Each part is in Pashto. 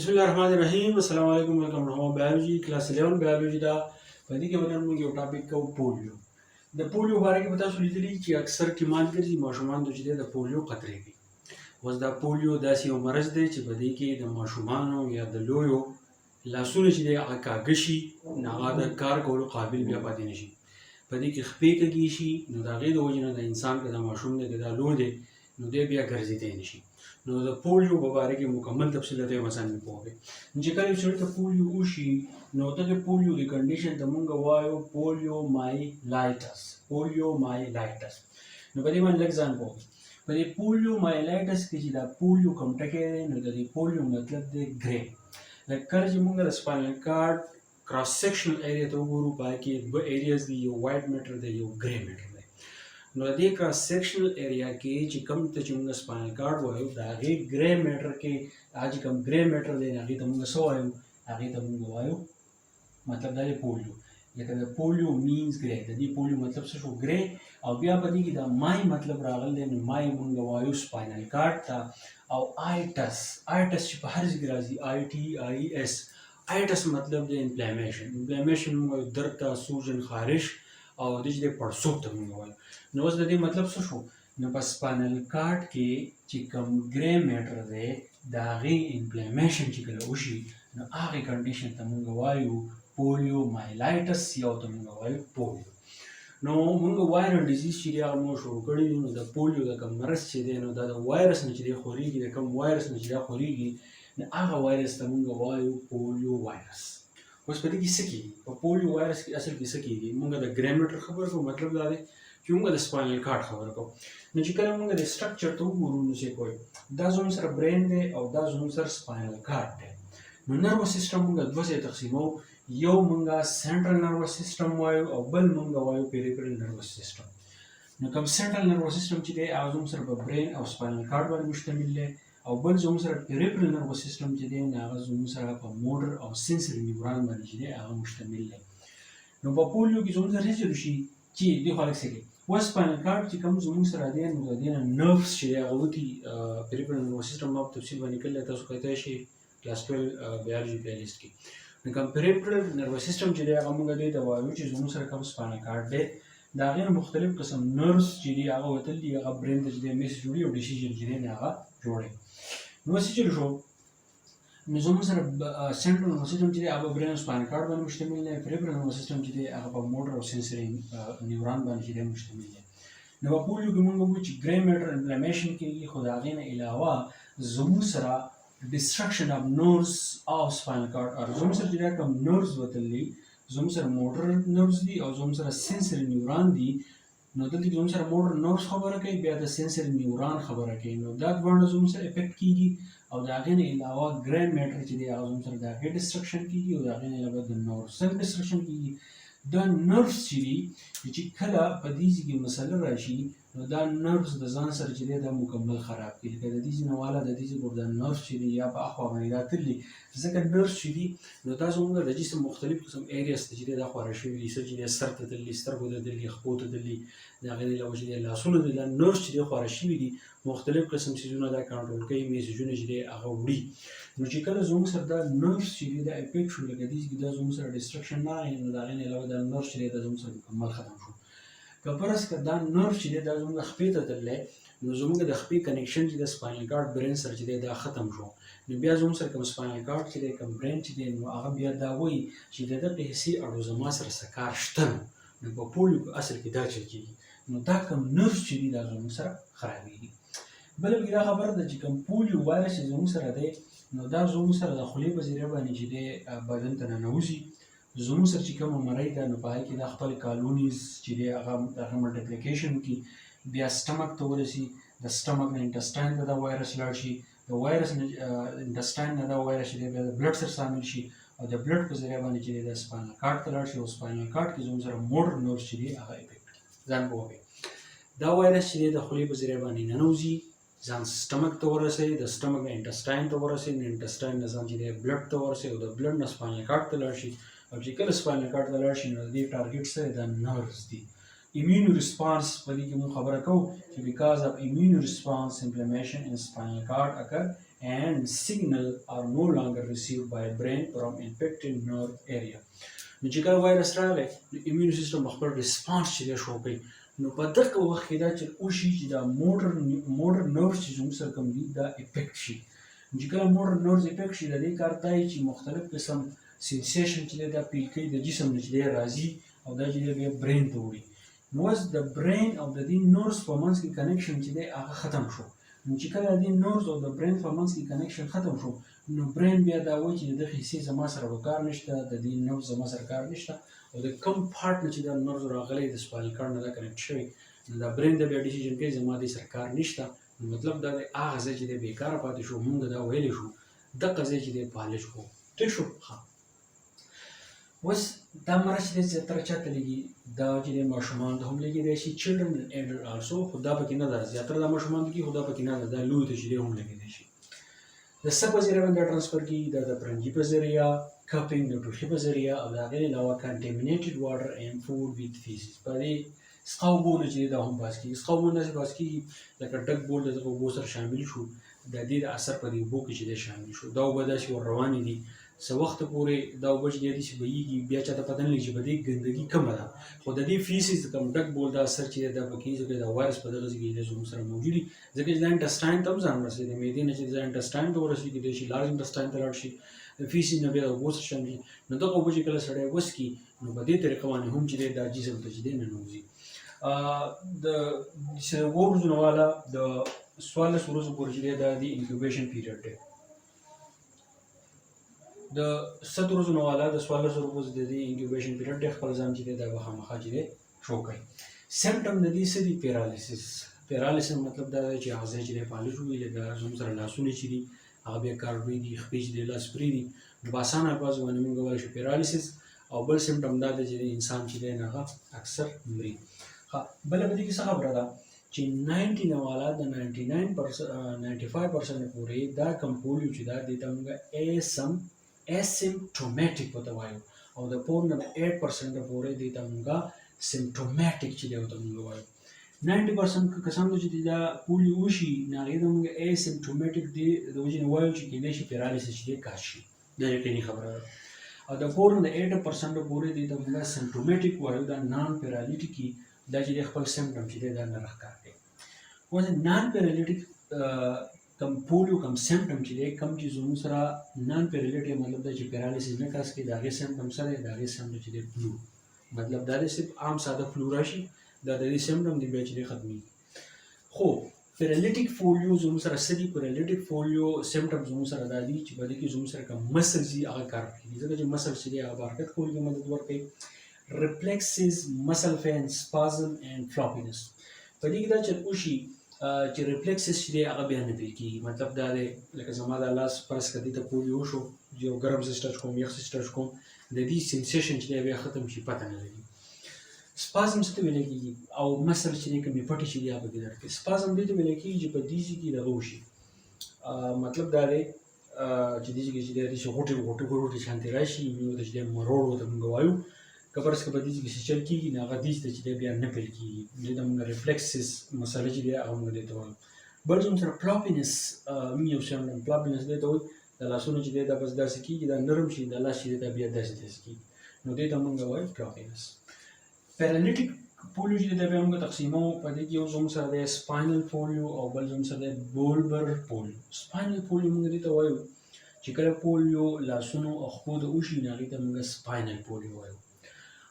बिस्मिल्लाहिर्रहमानिर्रहीम अस्सलाम वालेकुम वेलकम टू बायोलॉजी क्लास 11 बायोलॉजी दा पदी के बदन में यो टॉपिक को पोलियो د पोलियो बारे کې پتا شو لیدلی چې اکثر کمان ګرځي ماشومان د پولیو خطرې کې اوس دا پولیو داسې یو مرض دی چې په دې کې د ماشومانو یا د لویو لاسونه چې دی هغه کاږه شي هغه د کار کولو قابل بیا پاتې نشي په دې کې خپې کږي شي نو د هغې د وجې نه د انسان که د ماشوم دی که دا لوی دی نو دی بیا ګرځېدی نشي نو د پولیو په باره کې مکمل تفصیل ته مثلا نه پوهه چې کله یو سړي ته پولیو وشي نو د پولیو د کنډیشن ته مونږ وایو پولیومایلایټس نو په دې باندې لږ ځان پوهه په دې پولیومایلایټس کې چې دا پولیو کوم ټکی دی نو د دې پولیو مطلب دی ګرې لکه کله چې مونږ د سپاینل کارډ کراس سیکشنل ایریا ته وګورو په هغې کې دوه ایریاز دي یو وایټ میټر دی یو ګرې میټر دی نو د دې کراس سیکشنل ایریا کې چې کوم ته چې موږ سپاینل کارډ وایو د هغې ګرې میټر کې هغه چې کوم ګرې میټر دی هغې ته موږ څه وایو هغې ته موږ وایو مطلب دا دی پولیو لکه د پولیو مینز ګرې د دې پولیو مطلب څه شو ګرې او بیا په دې کې د مای مطلب راغلی دی نو مای موږ وایو سپاینل کارډ ته او آیټس چې په هر ځای کې راځي ITIS آیټس مطلب دی انفلامیشن موږ وایو درد ته سوجن خارش او د دې پړسوب ته موږ وایو نو اوس د دې مطلب څه شو نو په سپاینل کارډ کې چې کوم ګرې میټر دی د هغې انفلامیشن چې کله وشي نو هغې کنډیشن ته موږ وایو پولیومایلایټس یا ته موږ وایو پولیو نو موږ وایرل ډیزیز چې دی هغه موږ شروع کړی دی نو د پولیو د کوم مرض چې دی نو دا د وایرس نه چې دی خورېږي د کوم وایرس نه چې دا خورېږي نو هغه وایرس ته موږ وایو پولیو وایرس اوس په دې کې څه کېږي په پولیو وایرس کې اصل کې څه کېږي موږ د ګرې میټر خبره کوو مطلب دا دی چې موږ د سپاینل کارډ خبره کوو نو چې کله موږ د سټرکچر ته وګورو نو څه کوي دا زموږ سره برین دی او دا زموږ سره سپاینل کارډ دی نو نروس سیستم موږ دوه ځای تقسیمو یو موږ سنټرل نروس سیستم وایو او بل موږ وایو پیریفرل نروس سیستم نو کوم سنټرل نروس سیستم چې دی هغه زموږ سره په برین او سپاینل کارډ باندې مشتمل دی او بل زموږ سره پیریفرل نروس سیستم چې دی هغه زموږ سره په موټر او سنسري نیورون باندې چې دی هغه مشتمل دی نو په پولیو کې زموږ سره څه شي چې دې خلک څه کوي و سپاینل کارډ چې کوم زموږ سره دی نو د دې نه نروس چې دی هغه وکړي پیریفرل نروس سیستم ما په تفصیل باندې کړی تاسو کولای شئ کلاس 12 بیالوجي پلی لیست کې نو کوم پیریفرل نروس سیستم چې دی هغه موږ دې ته وایو چې زموږ سره کوم سپاینل کارډ دی د هغې مختلف قسم نروس چې دي هغه وتل دي هغه برین ته چې دی میسج جوړي او ډیسیژن چې دی هغه جوړي نو څه چې شو نو زموږ سره سنټرل نروس سیستم چې دی هغه برین او سپاینل کارډ باندې مشتمل دی پیریفرل نروس سیستم چې دی هغه په موټر او سنسري نیورون باندې چې دی مشتمل دی نو په پولیو کې موږ وګورو چې ګرې میټر انفلامیشن کېږي خو د هغې نه علاوه زموږ سره destruction of nerves of spinal cord or زموږ سره چې دا کوم nerves وتلي زموږ سره موټر nerves دي او زموږ سره sensory neuron دي نو دلته زموږ سره موټر nerves خبره کوي بیا د sensory neuron خبره کوي نو دا دواړه زموږ سره افیکټ کیږي او د هغې نه علاوه ګرې میټر چې دی هغه زموږ سره د هغې ډسټرکشن کیږي او د هغې نه علاوه د nerves هم ډسټرکشن کیږي دا nerves چې دي چې کله په دې کې مسله راشي نو دا نروس د ځان سره چې دی دا مکمل خراب کړي لکه د دې ځینې والا د دې ځای دا نروس چې دی یا په اخوا باندې دا تللي ځکه نروس چې دي نو دا زموږ د جسم مختلف قسم ایریاز ته چې دی دا خواره شوي دي څه چې دی سر ته تللي سترګو ته تللي خپو ته تللي د هغې نه علاوه چې دی لاسونو ته دا نروس چې دی خواره شوي دي مختلف قسم څیزونه دا کنټرول کوي میسیجونه چې دی هغه وړي نو چې کله زموږ سره دا نروس چې دی دا افیکټ شو لکه دې کې دا زموږ سره ډسټرکشن نه راغی نو د هغې نه علاوه دا نروس چې دی دا زموږ سره مکمل ختم شو که فرض که دا نرو چې دی دا زموږ خپې ته تللی نو زموږ د خپې کنیکشن چې د سپاینل کارډ برین سره چې دی دا ختم شو نو بیا زموږ سره کوم سپاینل کارډ چې دی کوم برین چې دی نو هغه بیا دا وایي چې د دغه حسي اړو زما سره څه کار شته نو په پولیو په اصل کې دا چل کېږي نو دا کوم نرو چې دی دا زموږ سره خرابېږي بله پکې دا خبره ده چې کوم پولیو وایرس چې زموږ سره دی نو دا زموږ سره د خولې په ذریعه باندې چې دی بدن ته ننوځي زموږ سره چې کومه مرۍ ده نو په هغې کې دا خپل کالونیز چې دی هغه ملټیپلیکیشن وکړي بیا سټمک ته ورسي د سټمک نه انټسټاین ته دا وایرس لاړ شي د وایرس نه انټسټاین نه دا وایرس چې دی بیا د بلډ سره شامل شي او د بلډ په ذریعه باندې چې دی د سپاینل کارډ ته لاړ شي او سپاینل کارډ کې زموږ سره موټر نروس چې دی هغه افیکټ ځان پوهوي دا وایرس چې دی د خولې په ذریعه باندې ننوځي ځان سټمک ته ورسوي د سټمک نه انټسټاین ته ورسوي د انټسټاین نه ځان چې دی بلډ ته ورسوي او د بلډ نه سپاینل کارډ ته لاړ شي او چې کله سپاینل کارډ ته لاړ شي نو د دې ټارګټ څه دی دا نروس دي immune response په دې کې موږ خبره کوو چې because of immune response inflammation in spinal cord occur and signal are no longer received by brain from infected nerve area. نو چې کله وایرس راغی نو ایمیون سیستم خپل ریسپانس چې دی شو کوي نو په دغه وخت کې دا چې وشي چې دا موټر نروز چې زموږ سره کوم دي دا افیکټ شي. چې کله موټر نروز افیکټ شي د دې کار دا چې مختلف قسم سینسیشن چې دی دا فیل کوي د جسم نه چې دی راځي او دا چې دی بیا برین ته وړي. نو اوس د برین او د دې نروز په منځ کې کنیکشن چې دی هغه ختم شو. نو چې کله د دې نروز او د برین په منځ کې کنیکشن ختم شو نو برین بیا دا وایي چې دغه حصې زما سره کار نشته، د دې نروز زما سره کار نشته او د کوم پارټ نه چې دا نروز راغلی د سپاینل کارډ نه دا کنیکټ شوی نو دا برین د بیا ډیسیژن کوي زما دې سره کار نشته. نو مطلب دا دی هغه ځای چې دی بېکاره پاتې شو مونږ دا ویلی شو دغه ځای چې دی فالج کړو. ټیک شو. ښه اوس دا مرض چې دی زیاتره چاته لګي دا چې دی ماشومانو ته هم لګېدی شي چلډرن اینډ ایډلټ آلسو خو دا پکې نه ده زیاتره دا ماشومانو ته کېږي خو دا پکې نه ده دا لویو ته چې دی هم لګېدی شي. د څه په ذریعه باندې ټرانسفر کېږي دا د پرنجي په ذریعه کپینګ د ټوخي په ذریعه او د هغې علاوه کنټامینیټډ واټر اینډ فوډ ویت فیسز په دې څښا اوبو نه چې دی دا هم پاس کېږي. څښا اوبو داسې پاس کېږي لکه ډک بول د دغه اوبو سره شامل شو د دې د اثر په دې اوبو کې چې دی شامل شو دا اوبه داسې ور روانې دي څه وخته پورې دا اوبه چې دی داسې بهیږي بیا چاته پته نه لګي چې په دې ګندګي کمه ده خو د دې فیسز کوم ډک بول دا اثر چې دی دا پکې ځکه دا وایرس په دغه ځای کې دی زموږ سره موجود دي ځکه چې دا انټسټاین ته هم ځان رسېږي د معدې نه چې دا انټسټاین ته ورسېږي کېدای شي لارج انټسټاین ته لاړ شي د فیسز نه بیا د اوبو سره شامل شي نو دغه اوبه چې کله سړی وڅښي نو په دې طریقه باندې هم چې دی دا جسم ته چې دی ننوځي. د اووه ورځو نه واله د 14 ورځو پورې چې دی دا د انکیوبیشن پیریډ دی. د 7 ورځو نه واله د 14 ورځو د دې انکیوبیشن پیریډ دی خپل ځان چې دی دا به خامخا چې دی شو کوي. سمپټم د دې څه دي؟ پیرالیسس مطلب دا دی چې هغه ځای چې دی فالج وي لکه زموږ سره لاسونه چې دي هغه بیا کار کوي دي خپې چې دی لاس پرې دي نو په اسانه الفاظو باندې موږ وویلی شو پیرالیسس. او بل سمپټم دا دی چې انسان چې دی هغه اکثر مري. بله په دې کې څه خبره ده چې 90 نه والا د 95% پورې دا کم پولیو چې دا دې ته موږ اسیمپټومیټک ورته وایو او د 8% پورې دې ته موږ سیمپټومیټک چې دی ورته موږ وایو. 90% کسانو چې دا پولیو وشي نو هغې ته موږ اسیمپټومیټک دی د وجې نه وایو چې کېدای شي پیرالیسس چې دی کار شي دا یقیني خبره ده. او د 8% پورې دې ته موږ سیمپټومیټک وایو دا نان پیرالیټیکي دا چې خپل سمپټم چې دا نه راښکاره کوي. اوس نان پیرالیټیک کم پولیو کم سمپټم چې دی کم چې زموږ سره نان پیرالیټیک مطلب دا چې پیرالیسس نه کاس کوي د هغې سمپټم څه دی د هغې سمپټم چې دی فلو مطلب دا دی صرف عام ساده فلو راشي دا د دې سمپټم دی بیا چې دی ختمېږي. خو پیرالیټیک فولیو زموږ سره څه دي؟ پیرالیټیک فولیو سمپټم زموږ سره دا دي چې په دې کې زموږ سره کوم مسلز دي هغه کار کوي ځکه چې مسلز چې دی هغه حرکت کولو کې مدد ورکوي. reflexes, muscle pain, spasm and floppiness. په دې کې دا چې وشي چې reflexes چې دی هغه بیا نه پیل کېږي مطلب دا دی لکه زما دا لاس فرض کړه دې ته پولیو وشو یو ګرم څه ټچ کوم یخ څه ټچ کوم د دې سینسیشن چې دی بیا ختم شي پته نه لګي. سپازم څه ته ویل کېږي او مسل چې دی کومې پټې چې دی هغه پکې درد کوي. سپازم دې ته ویل کېږي چې په دې ځای کې دغه وشي مطلب دا دی چې دې ځای کې چې دی داسې غوټې شانتې راشي موږ ته چې دی مروړ ورته موږ وایو که فرض کړه په دې ځای کې چې چل کېږي نو هغه دې ته چې دی بیا نه پیل کېږي دې ته موږ ریفلیکسز مسله چې دی هغه موږ دې ته وایو. بل زموږ سره پلاپینس یو سمپټم پلاپینس دې ته وایي د لاسونو چې دی دا بس داسې کېږي دا نرم شي د لاس چې دی دا بیا داسې کېږي نو دې ته موږ وایو پلاپینس. پیرالیټیک پولیو چې دی بیا موږ تقسیموو په دې کې یو زموږ سره دی سپاینل پولیو او بل زموږ سره دی بولبر پولیو. سپاینل پولیو موږ دې ته وایو چې کله پولیو لاسونو او خپو ته وشي نو هغې ته موږ سپاینل پولیو وایو.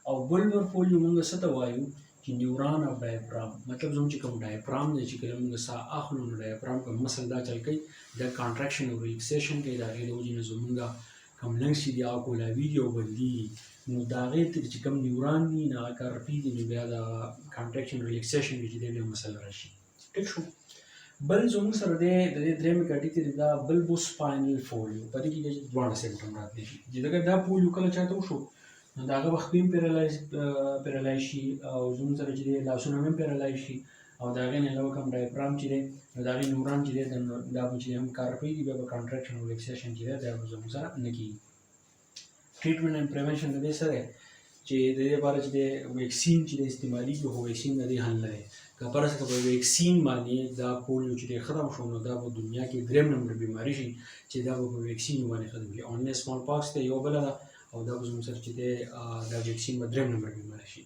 او بولبر پولیو موږ څه ته وایو چې نیوران او ډایفرام مطلب زموږ چې کوم ډایفرام دی چې کله موږ ساه اخلو نو ډایفرام کوم مسل دا چل کوي دا کانټراکشن او ریلیکسیشن کوي د هغې د وجې نه زموږ کوم لنګس چې دي هغه کولاوي دي او بندېږي نو د هغې چې کوم نیوران دي نو هغه کار رپي دي نو بیا د کانټراکشن ریلیکسیشن کې چې دی بیا مسل راشي. ټیک شو. بل زموږ سره دی د دې درېیمې کټګوري دا بلبو سپاینل فولیو په دې کې دواړه سمپټم راتلی شي چې دغه دا پولیو کله چاته وشو نو د هغه به خپې هم پیرالایز شي او زموږ سره چې دی لاسونه هم پیرالایز شي او د هغې نه علاوه کوم ډایفرام چې دی نو د هغې نیوران چې دی دا به چې هم کار کوي بیا به کانټراکشن او ریلیکسیشن چې دی دا به زموږ سره نه کېږي. ټریټمنټ اینډ پریونشن د دې څه دی چې د دې لپاره چې دی ویکسین چې دی استعمالېږي خو ویکسین د دې حل نه دی که فرض کړه په ویکسین باندې دا پولیو چې دی ختم شو نو دا په دنیا کې دریم نمبر بیماري شي چې دا به په ویکسین باندې ختم شي. اونلی سمال پاکس ته یو بله ده او دا به زموږ سره چې دی دا ویکسین به دریم نمبر بیماري شي.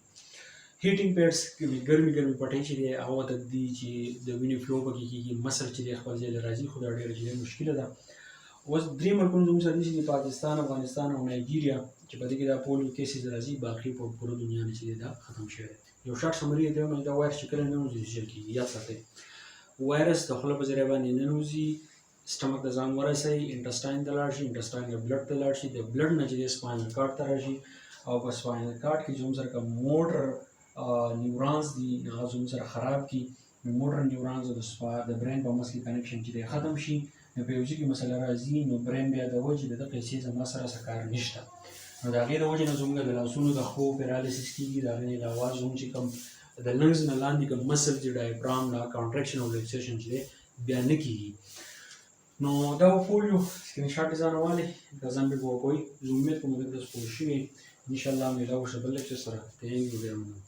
هیټینګ پیډس ګرمي پټۍ چې دی هغه ته دي چې د وینې فلو پکې کېږي، مسل چې دی خپل ځای له راځي، خو دا ډېره چې دی مشکله ده. اوس درې ملکونه زموږ سره دي چې پاکستان، افغانستان او نایجیریا چې په دې کې دا پولیو کیسز راځي، باقي په پوره دنیا نه چې دی دا ختم شوی دی. یو شارټ سمري دی نو دا وایرس چې کله ننوځي ژر کېږي. یاد ساتئ وایرس د خوله په ذریعه باندې ننوځي، سټمک ته ځان ورسوي، انټسټاین ته لاړ شي، انټسټاین د بلډ ته لاړ شي، د بلډ نه چې دی سپاینل کارډ ته راشي او په سپاینل کارډ کې زموږ سره کوم موټر نیورانز دي هغه زموږ سره خراب کړي. نو موټر نیورانز د برین په منځ کې کنیکشن چې دی ختم شي، نو په یو ځای کې مسله راځي، نو برین بیا د وجې د دغه پیسې زما سره څه کار نشته. نو د هغې د وجې نه زموږ د لاسونو د ښو پیرالسس کېږي، د هغې نه د اواز زموږ چې کوم د لنګز نه لاندې کوم مسل چې ډایفرام دا کانټریکشن او ریلیکسیشن چې دی بیا نه کېږي. نو دا پولیو سکرین شاټ ځان والی دا ځان به وګورئ. زه امید کوم چې تاسو پوه شوي انشاءالله. مې دا وشه بل لیکچر سره ته یې ډېر مننه.